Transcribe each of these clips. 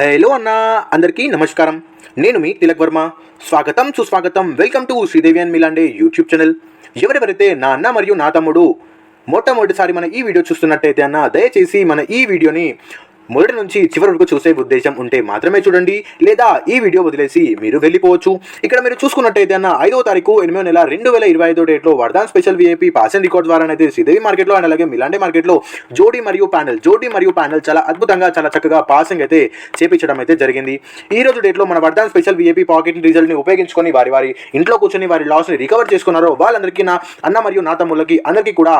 Hello అన్న, అందరికీ నమస్కారం. నేను మీ తిలక్ వర్మ. స్వాగతం సుస్వాగతం. Welcome to Sridevi and Milan Day YouTube channel. ఎవరెవరైతే నా అన్న మరియు నా తమ్ముడు మొట్టమొదటిసారి మన ఈ వీడియో చూస్తున్నట్టయితే అన్న, దయచేసి మన ఈ వీడియోని మొదటి నుంచి చివరి వరకు చూసే ఉద్దేశం ఉంటే మాత్రమే చూడండి, లేదా ఈ వీడియో వదిలేసి మీరు వెళ్ళిపోవచ్చు. ఇక్కడ మీరు చూసుకున్నట్టయితే అన్న, 5వ తారీఖు 8వ నెల 2025 డేట్లో Vardaan special VIP pass and record ద్వారా అయితే శ్రీదేవి మార్కెట్లో అండ్ అలాగే మిలాండే మార్కెట్లో జోడీ మరియు ప్యానెల్ చాలా అద్భుతంగా చాలా చక్కగా పాసింగ్ అయితే చేపించడం అయితే జరిగింది. ఈ రోజు డేట్లో మన వరదాన్ స్పెషల్ విఐపి పాకెట్ రిజల్ట్ని ఉపయోగించుకొని వారి ఇంట్లో కూర్చొని వారి లాస్ని రికవర్ చేసుకున్నారో వాళ్ళందరికీ నా అన్న మరియు నా తమ్ముళ్ళకి అందరికీ కూడా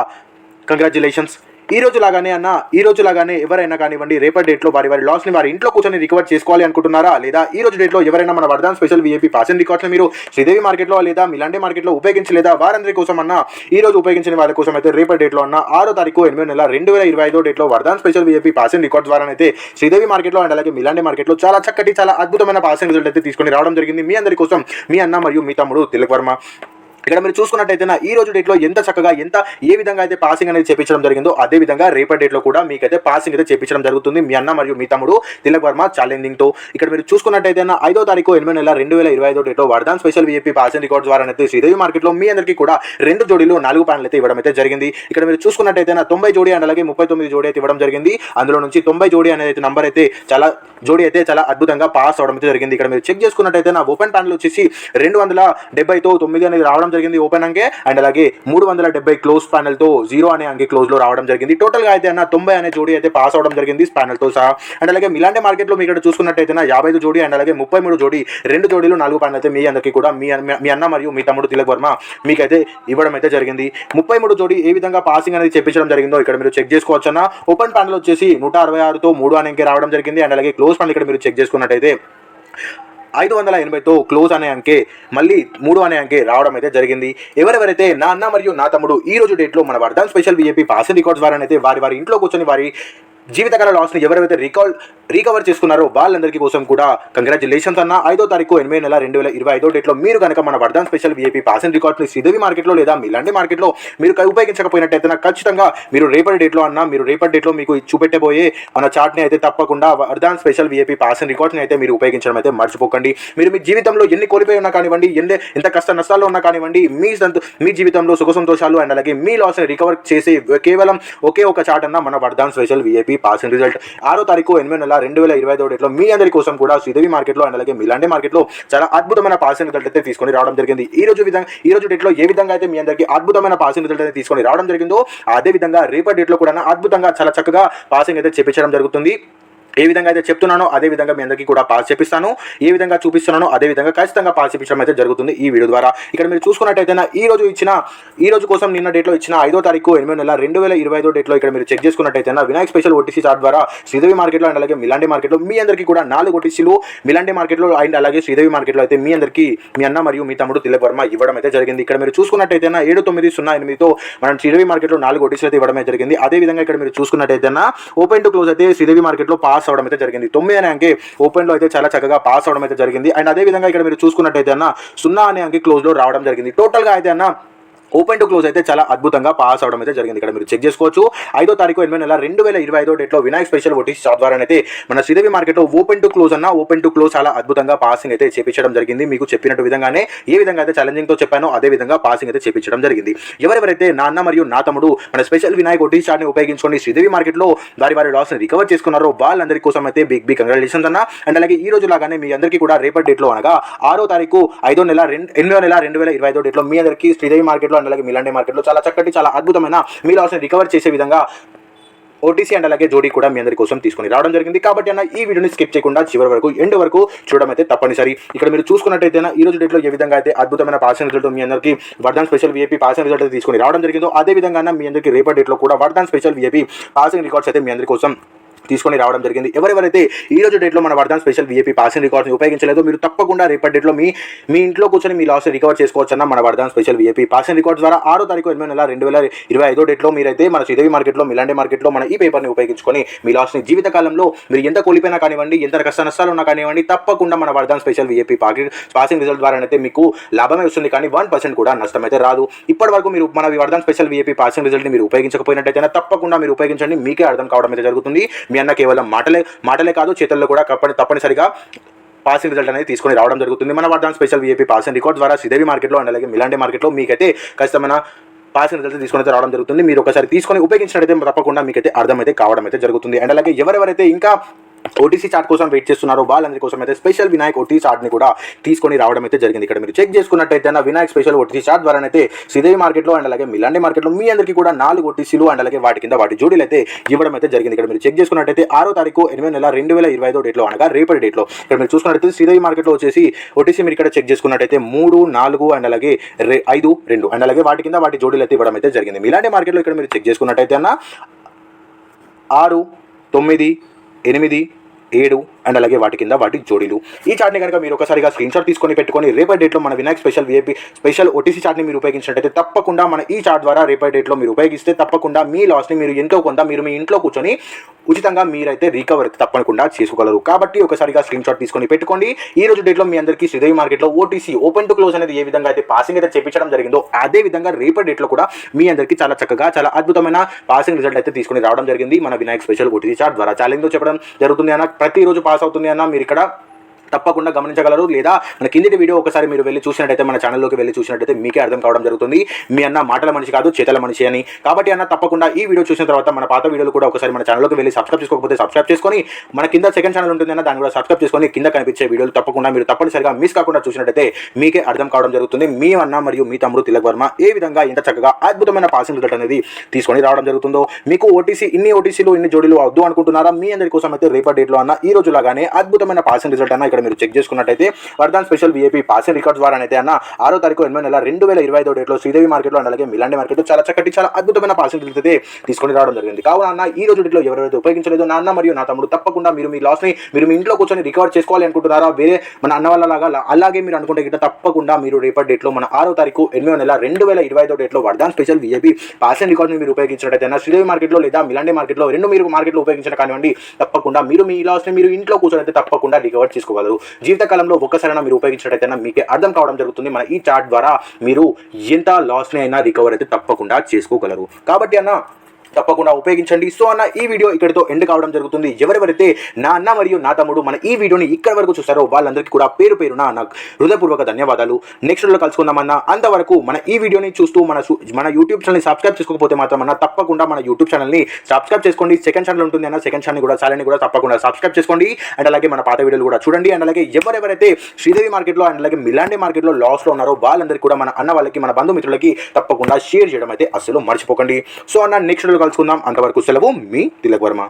కంగ్రాచులేషన్స్. ఈ రోజు లాగానే ఎవరైనా కానివ్వండి, రేపటి డేట్లో వారి లాస్ని వారి ఇంట్లో కూర్చొని రికవర్ చేసుకోవాలి అనుకుంటున్నారా, లేదా ఈ రోజు డేట్లో ఎవరైనా మన Vardaan special VIP pass and రికార్డ్స్ని మీరు శ్రీదేవి మార్కెట్లో లేదా మిలాండే మార్కెట్లో ఉపయోగించలేదా, వారందరి కోసం అన్న ఈ రోజు ఉపయోగించిన వారి కోసం అయితే రేపటి డేట్లో అన్న 6వ తారీఖు 8వ నెల 2025 డేట్లో Vardaan special VIP pass and records ద్వారా అయితే శ్రీదేవి మార్కెట్లో అండ్ అలాగే మిలాండే మార్కెట్లో చాలా చక్కటి చాలా అద్భుతమైన పాసింగ్ రిజల్ట్ అయితే తీసుకొని రావడం జరిగింది. మీ అందరి కోసం మీ అన్న మరియు మీ తమ్ముడు తిలక్ వర్మ. ఇక్కడ మీరు చూసుకున్నట్టయితే ఈ రోజు డేట్లో ఎంత చక్కగా ఏ విధంగా అయితే పాసింగ్ అనేది చేపించడం జరిగిందో, అదే విధంగా రేపటి డేట్లో కూడా మీకైతే పాసింగ్ అయితే చేపించడం జరుగుతుంది మీ అన్న మరియు మీ తమ్ముడు తిలక్ వర్మ ఛాలెంజింగ్తో. ఇక్కడ మీరు చూసుకున్నట్టయితే 5వ తారీఖు 8వ నెల 2025 డేట్లో Vardaan special VIP pass and records ద్వారా అయితే శ్రీదేవి మార్కెట్లో మీ అందరికీ కూడా 2 జోడీలు 4 ప్యానెల్ అయితే ఇవ్వడం అయితే జరిగింది. ఇక్కడ మీరు చూసుకున్నట్టయితే 90 జోడీ అండ్ అలాగే 39 జోడీ అయితే ఇవ్వడం జరిగింది. అందులో నుంచి 90 జోడీ అనేది నంబర్ అయితే చాలా అద్భుతంగా పాస్ అవడం అయితే జరిగింది. ఇక్కడ మీరు చెక్ చేసుకున్నట్టయితే ఓపెన్ ప్యానెల్ వచ్చేసి 270తో 9 అనేది రావడం జరిగింది ఓపెన్ అంకే, అండ్ అలాగే 370 క్లోజ్ ప్యానెల్ తో 0 అనే అంకే క్లోజ్ లో రావడం జరిగింది. టోటల్ గా అయితే 90 అనే జోడీ అయితే పాస్ అవడం జరిగింది ప్యానెల్ తో సహా. అండ్ అలాగే మిలాండే మార్కెట్ లో మీరు ఇక్కడ చూసుకున్నట్టయితే 55 జోడీ అండ్ అలాగే 33 జోడీ 2 జోడీలు 4 ప్యానెల్ అయితే మీ అందరికీ కూడా మీ అన్న మరియు మీ తమ్ముడు తిలక్ వర్మ మీకైతే ఇవ్వడం అయితే జరిగింది. 33 జోడీ ఏ విధంగా పాసింగ్ అనేది చెప్పించడం జరిగిందో ఇక్కడ మీరు చెక్ చేసుకోవచ్చు అన్న. ఓపెన్ ప్యానెల్ వచ్చేసి 166తో 3 అనే అంకే రావడం జరిగింది. అండ్ అలాగే క్లోజ్ ప్యానెల్ ఇక్కడ మీరు చెక్ చేసుకున్నట్టయితే 580తో క్లోజ్ అనే అంకే, మళ్ళీ 3 అనే అంకే రావడం అయితే జరిగింది. ఎవరెవరైతే నా అన్న మరియు నా తమ్ముడు ఈ రోజు డేట్లో మన Vardaan special VIP pass and records ద్వారా అయితే వారి ఇంట్లో కూర్చొని వారి జీవితకాల లాస్ని ఎవరైతే రికవర్ చేసుకున్నారో వాళ్ళందరికీ కోసం కూడా కంగ్రాచులేషన్స్ అన్న. 5వ తారీఖు 8వ నెల 2025 డేట్లో మీరు కనుక మన Vardaan special VIP pass and రికార్డ్స్ని శ్రీదేవి మార్కెట్లో లేదా మిలాండే మార్కెట్లో మీరు ఉపయోగించకపోయినట్టయితే ఖచ్చితంగా మీరు రేపటి డేట్లో మీకు చూపెట్టబోయే మన చార్ట్ని అయితే తప్పకుండా వరదాన్ స్పెషల్ విఐపి పాస్ అండ్ రికార్డ్స్ని అయితే మీరు ఉపయోగించడం అయితే మర్చిపోకండి. మీరు మీ జీవితంలో ఎన్ని కోల్పోయి ఉన్నా కానివ్వండి, ఎంత కష్ట నష్టాల్లో ఉన్నా కానివ్వండి, మీ జీవితంలో సుఖ సంతోషాలు అండ్ అలాగే మీ లాస్ని రికవర్ చేసే కేవలం ఒకే ఒక చార్ట్ అన్న మన Vardaan special VIP passing result. 6వ తారీఖు 8వ నెల 2025 డేట్లో మీ అందరి కోసం కూడా శ్రీదేవి మార్కెట్లో అండ్ అలాగే మిలాండే మార్కెట్లో చాలా అద్భుతమైన పాసింగ్ రిజల్ట్ అయితే తీసుకొని రావడం జరిగింది. ఈ రోజు డేట్లో ఏ విధంగా అయితే మీ అందరికీ అద్భుతమైన పాసింగ్ రిజల్ట్ అయితే తీసుకొని రావడం జరిగిందో, అదే విధంగా రేపటి డేట్లో కూడా అద్భుతంగా చాలా చక్కగా పాసింగ్ అయితే చేపించడం జరుగుతుంది. ఏ విధంగా అయితే చెప్తున్నానో అదే విధంగా మీ అందరికీ కూడా పాస్ చేపిస్తాను. ఏ విధంగా చూపిస్తున్నానో అదే విధంగా ఖచ్చితంగా పాస్ చేపించడం అయితే జరుగుతుంది ఈ వీడియో ద్వారా. ఇక్కడ మీరు చూసుకున్నట్టయితే ఈ రోజు కోసం నిన్న డేట్లో ఇచ్చిన 5వ తారీఖు 8వ నెల 2025 డేట్లో ఇక్కడ మీరు చెక్ చేసుకున్నట్టయితే వినాయక్ స్పెషల్ ఓటీసీ చార్ట్ ద్వారా శ్రీదేవి మార్కెట్లో అండ్ అలాగే మిలాండే మార్కెట్లో మీ అందరికీ కూడా 4 ఓటీసీలు మిలాండే మార్కెట్లో అండ్ అలాగే శ్రీదేవి మార్కెట్లో అయితే మీ అందరికీ మీ అన్న మరియు మీ తమ్ముడు తిలక్ వర్మ ఇవ్వడం అయితే జరిగింది. ఇక్కడ మీరు చూసుకున్నట్టయితే 7908తో మనం శ్రీదేవి మార్కెట్లో 4 ఓటీసీలు అయితే ఇవ్వడం అయితే జరిగింది. అదే విధంగా ఇక్కడ మీరు చూసుకున్నట్టయితే ఓపెన్ టు క్లోజ్ అయితే శ్రీదేవి మార్కెట్లో పాస్ అవడం అయితే జరిగింది. 9 అనే అంకే ఓపెన్ లో అయితే చాలా చక్కగా పాస్ అవడం అయితే జరిగింది. అండ్ అదే విధంగా ఇక్కడ మీరు చూసుకున్నట్టయితే 0 అనే అంకే క్లోజ్ లో రావడం జరిగింది. టోటల్ గా అయితే ఓపెన్ టు క్లోజ్ అయితే చాలా అద్భుతంగా పాస్ అవడం అయితే జరిగింది. ఇక్కడ మీరు చెక్ చేసుకోవచ్చు. 5వ తారీఖు 8వ నెల 2025 డేట్లో వినాయక్ స్పెషల్ ఓటీసీ చార్ట్ ద్వారా అయితే మన శ్రీదేవి మార్కెట్లో ఓపెన్ టు క్లోజ్ చాలా అద్భుతంగా పాసింగ్ అయితే చేపించడం జరిగింది. మీకు చెప్పినట్టు విధంగానే ఏ విధంగా అయితే ఛాలెంజింగ్ తో చెప్పానో అదే విధంగా పాసింగ్ అయితే చేపించడం జరిగింది. ఎవరెవరైతే నా అన్న మరియు నా తమ్ముడు మన స్పెషల్ వినాయక్ ఓటీసీ చార్ట్ ని ఉపయోగించుకొని శ్రీదేవి మార్కెట్లో వారి లాస్ ని రికవర్ చేసుకున్నారో వాళ్ళందరి కోసం అయితే బిగ్ కంగ్రాచులేషన్స్ అన్న. అండ్ అలాగే ఈ రోజు లాగానే మీ అందరికీ కూడా రేపటి డేట్లో అనగా 6వ తారీఖు 8వ నెల 2025 డేట్లో మీ అందరికీ శ్రీదేవి మార్కెట్లో అండ్ అలాగే మిలాండే మార్కెట్లో చాలా చక్కటి చాలా అద్భుతమైన మీ లాస్ ని రికవర్ చేసే విధంగా ఓటీసీ అండ్ అలాగే జోడీ కూడా మీ అందరి కోసం తీసుకొని రావడం జరిగింది. కాబట్టి ఈ వీడియోని స్కిప్ చేయకుండా చివరి వరకు ఎండ్ వరకు చూడడం అయితే తప్పనిసరి. ఇక్కడ మీరు చూసుకున్నట్టయితే ఈ రోజు డేట్లో ఏ విధంగా అయితే అద్భుతమైన పాసింగ్ రిజల్ట్ మీ అందరికీ వరదాన్ స్పెషల్ విఐపి పాసింగ్ రిజల్ట్ అయితే తీసుకొని రావడం జరిగిందో, అదే విధంగా మీ అందరికీ రేపటి డేట్లో కూడా వరదాన్ స్పెషల్ విఐపి పాసింగ్ రికార్డ్స్ అయితే మీ అందరి కోసం తీసుకొని రావడం జరిగింది. ఎవరెవరైతే ఈ రోజు డేట్లో మన వరదాన్ స్పెషల్ విఐపి పాసింగ్ రికార్డ్స్ని ఉపయోగించలేదో మీరు తప్పకుండా రేపటి డేట్లో మీ ఇంట్లో కూర్చొని మీ లాస్ రికవర్ చేసుకోవచ్చు అన్న మన Vardaan special VIP passing records ద్వారా 6వ తారీఖు 8వ నెల 2025 డేట్లో మీరైతే మన శ్రీదేవి మార్కెట్లో మిలాండే మార్కెట్లో మన ఈ పేపర్ని ఉపయోగించుకొని మీ లాస్ని జీవితకాలంలో మీరు ఎంత కోల్పోయినా కానివ్వండి, ఎంత కష్ట నష్టాలు ఉన్నా కానివ్వండి, తప్పకుండా మన Vardaan special VIP passing result ద్వారా అయితే మీకు లాభమే వస్తుంది, కానీ 1% కూడా నష్టం అయితే రాదు. ఇప్పటి వరకు మీరు మన వరదాన్ స్పెషల్ విఐపి పాసింగ్ రిజల్ట్ని మీరు ఉపయోగించకపోయినట్టయితే తప్పకుండా మీరు ఉపయోగించండి. మీకే అర్థం కావడం అయితే జరుగుతుంది. మీ అన్న కేవలం మాటలే కాదు చేతల్లో కూడా తప్పనిసరిగా పాసింగ్ రిజల్ట్ అనేది తీసుకొని రావడం జరుగుతుంది. మన Vardhan special VIP pass and record ద్వారా శ్రీదేవి మార్కెట్లో అండ్ అలాగే మిలాండే మార్కెట్లో మీకైతే ఖచ్చితమైన పాసింగ్ రిజల్ట్ తీసుకొని అయితే రావడం జరుగుతుంది. మీరు ఒకసారి తీసుకొని ఉపయోగించినట్టయితే తప్పకుండా మీకైతే అర్థమైతే కావడం అయితే జరుగుతుంది. అండ్ అలాగే ఎవరెవరైతే ఇంకా ఓటీసీ చార్ట్ కోసం వెయిట్ చేస్తున్నారో వాళ్ళందరి కోసం అయితే స్పెషల్ వినాయక్ ఓటీసీ చార్ట్ని కూడా తీసుకొని రావడం అయితే జరిగింది. ఇక్కడ మీరు చెక్ చేసుకున్నట్టయితే వినాయక్ స్పెషల్ ఓటీసీ చార్ట్ ద్వారా అయితే శ్రీదేవి మార్కెట్లో అండ్ అలాగే మిలాండే మార్కెట్లో మీ అందరికీ కూడా 4 ఓటీసీలు అండ్ అలాగే వాటి కింద వాటి జోడీలు అయితే ఇవ్వడం అయితే జరిగింది. ఇక్కడ మీరు చెక్ చేసుకున్నట్టయితే 6వ తారీఖు 8వ నెల 2025 డేట్లో అనగా రేపటి డేట్లో ఇక్కడ మీరు చూసుకున్నట్టయితే శ్రీదేవి మార్కెట్లో వచ్చేసి ఓటీసీ మీరు ఇక్కడ చెక్ చేసుకున్నట్టయితే 3, 4 అండ్ అలాగే 5, 2 అండ్ అలాగే వాటి కింద వాటి జోడీలు అయితే ఇవ్వడం అయితే జరిగింది. మిలాండే మార్కెట్లో ఇక్కడ మీరు చెక్ చేసుకున్నట్టయితే 6, 9, 8, 7 అండ్ అలాగే వాటి కింద వాటి జోడీలు. ఈ చార్ట్ని కనుక మీరు ఒకసారిగా స్క్రీన్ షాట్ తీసుకొని పెట్టుకొని రేపటి డేట్లో మన Vinayak special VIP special OTC చార్ట్ని మీరు ఉపయోగించినట్టయితే తప్పకుండా మన ఈ చార్ట్ ద్వారా రేపటి డేట్లో మీరు ఉపయోగిస్తే తప్పకుండా మీ లాస్ని మీరు ఎంతో కొంత మీరు మీ ఇంట్లో కూర్చొని ఉచితంగా మీరైతే రికవర్ అయితే తప్పకుండా చేసుకోగలరు. కాబట్టి ఒకసారిగా స్క్రీన్ షాట్ తీసుకొని పెట్టుకోండి. ఈ రోజు డేట్లో మీ అందరికీ శ్రీదేవి మార్కెట్లో ఓటీసీ ఓపెన్ టు క్లోజ్ అనేది ఏ విధంగా అయితే పాసింగ్ అయితే చేపించడం జరిగిందో అదే విధంగా రేపటి డేట్లో కూడా మీ అందరికీ చాలా చక్కగా చాలా అద్భుతమైన పాసింగ్ రిజల్ట్ అయితే తీసుకొని రావడం జరిగింది మన వినాయక్ స్పెషల్ ఓటీసీ చార్ట్ ద్వారా. ఛాలెంజ్తో చెప్పడం జరుగుతుంది అన్న, ప్రతిరోజు పాస్ అవుతుంది అన్న మీరు ఇక్కడ తప్పకుండా గమనించగలరు. లేదా మన కింది వీడియో ఒకసారి మీరు వెళ్ళి చూసినట్టయితే మన ఛానల్లోకి వెళ్ళి చూసినట్టయితే మీకే అర్థం కావడం జరుగుతుంది మీ అన్న మాటల మనిషి కాదు చేతల మనిషి అని. కాబట్టి అన్న తప్పకుండా ఈ వీడియో చూసిన తర్వాత మన పాత వీడియోలు కూడా ఒకసారి మన ఛానల్లోకి వెళ్ళి సబ్స్క్రైబ్ చేసుకోకపోతే సబ్స్క్రైబ్ చేసుకొని మన కింద సెకండ్ ఛానల్ ఉంటుంది అన్న దాన్ని కూడా సబ్స్క్రైబ్ చేసుకొని కింద కనిపించే వీడియోలు తప్పకుండా మీరు తప్పనిసరిగా మిస్ కాకుండా చూసినట్టయితే మీకే అర్థం కావడం జరుగుతుంది మీ అన్న మరియు మీ తమ్ముడు తిలక్ వర్మ ఏ విధంగా ఇంత చక్కగా అద్భుతమైన పాసింగ్ రిజల్ట్ అనేది తీసుకొని రావడం జరుగుతుందో. మీకు ఇన్ని ఓటీసీలు ఇన్ని జోడీలు వద్దు అనుకుంటున్నారా? మీ అందరి కోసం అయితే రేపటి డేట్లో అన్న ఈ రోజు లాగానే అద్భుతమైన పాసింగ్ రిజల్ట్ అన్న ఇక్కడ మీరు చెక్ చేసుకున్నట్టయితే Vardhan special VIP passing record ద్వారా అయితే 6వ తారీఖు 8వ నెల 2025 డేట్లో శ్రీదేవి మార్కెట్లో అండ్ అలాగే మిలాండే మార్కెట్లో చాలా అద్భుతమైన పాసింగ్ రిజల్ట్ అయితే తీసుకొని రావడం జరిగింది. కావున అన్న ఈ రోజు డేట్లో ఎవరైతే ఉపయోగించలేదో నా అన్న మరియు నా తమ్ముడు తప్పకుండా మీరు మీ లాస్ని మీరు మీ ఇంట్లో కూర్చొని రికవర్ చేసుకోవాలి అనుకుంటున్నారా? వేరే మన అన్న వాళ్ళ లాగా అలాగే మీరు అనుకుంటే గిట్ట తప్పకుండా మీరు రేపటి డేట్లో మన 6వ తారీఖు 8వ నెల 2025 డేట్లో వర్ధన్ స్పెషల్ విఐపి పాసింగ్ రికార్డ్ని మీరు ఉపయోగించినట్టయితే శ్రీదేవి మార్కెట్లో లేదా మిలాండే మార్కెట్లో మీరు మార్కెట్లో ఉపయోగించిన కానివ్వండి తప్పకుండా మీరు మీ లాస్ని మీరు ఇంట్లో కూర్చొని అయితే తప్పకుండా రికవర్ చేసుకోగలరు. జీవితకాలంలో ఒక్కసారైనా మీరు ఉపయోగించినట్టయితే మీకే అర్థం కావడం జరుగుతుంది మన ఈ చార్ట్ ద్వారా మీరు ఎంత లాస్ని అయినా రికవర్ అయితే తప్పకుండా చేసుకోగలరు. కాబట్టి అన్న తప్పకుండా ఉపయోగించండి. సో అన్న ఈ వీడియో ఇక్కడితో ఎండ్ కావడం జరుగుతుంది. ఎవరెవరైతే నా అన్న మరియు నా తమ్ముడు మన ఈ వీడియోని ఇక్కడ వరకు చూస్తారో వాళ్ళందరికీ కూడా పేరున నాకు హృదయపూర్వక ధన్యవాదాలు. నెక్స్ట్ వీడియోలో కలుసుకుందామన్నా. అంతవరకు మన ఈ వీడియోని చూస్తూ మన యూట్యూబ్ ఛానల్ని సబ్స్క్రైబ్ చేసుకోకపోతే మాత్రం అన్న తప్పకుండా మన యూట్యూబ్ ఛానల్ని సబ్స్క్రైబ్ చేసుకోండి. సెకండ్ ఛానల్ ఉంటుంది అన్న, సెకండ్ ఛానల్ని కూడా తప్పకుండా సబ్స్క్రైబ్ చేసుకోండి. అండ్ అలాగే మన పాత వీడియోలు కూడా చూడండి. అండ్ అలాగే ఎవరెవరైతే శ్రీదేవి మార్కెట్లో అండ్ అలాగే మిలాండే మార్కెట్లో లాస్లో ఉన్నారో వాళ్ళందరికీ కూడా మన అన్న వాళ్ళకి మన బంధుమిత్రులకి తప్పకుండా షేర్ చేయడం అయితే అస్సలు మర్చిపోకండి. సో అన్న నెక్స్ట్ వీడియోలో కలుసుకుందాం. అంతవరకు సెలవు, మీ తిలక్ వర్మ.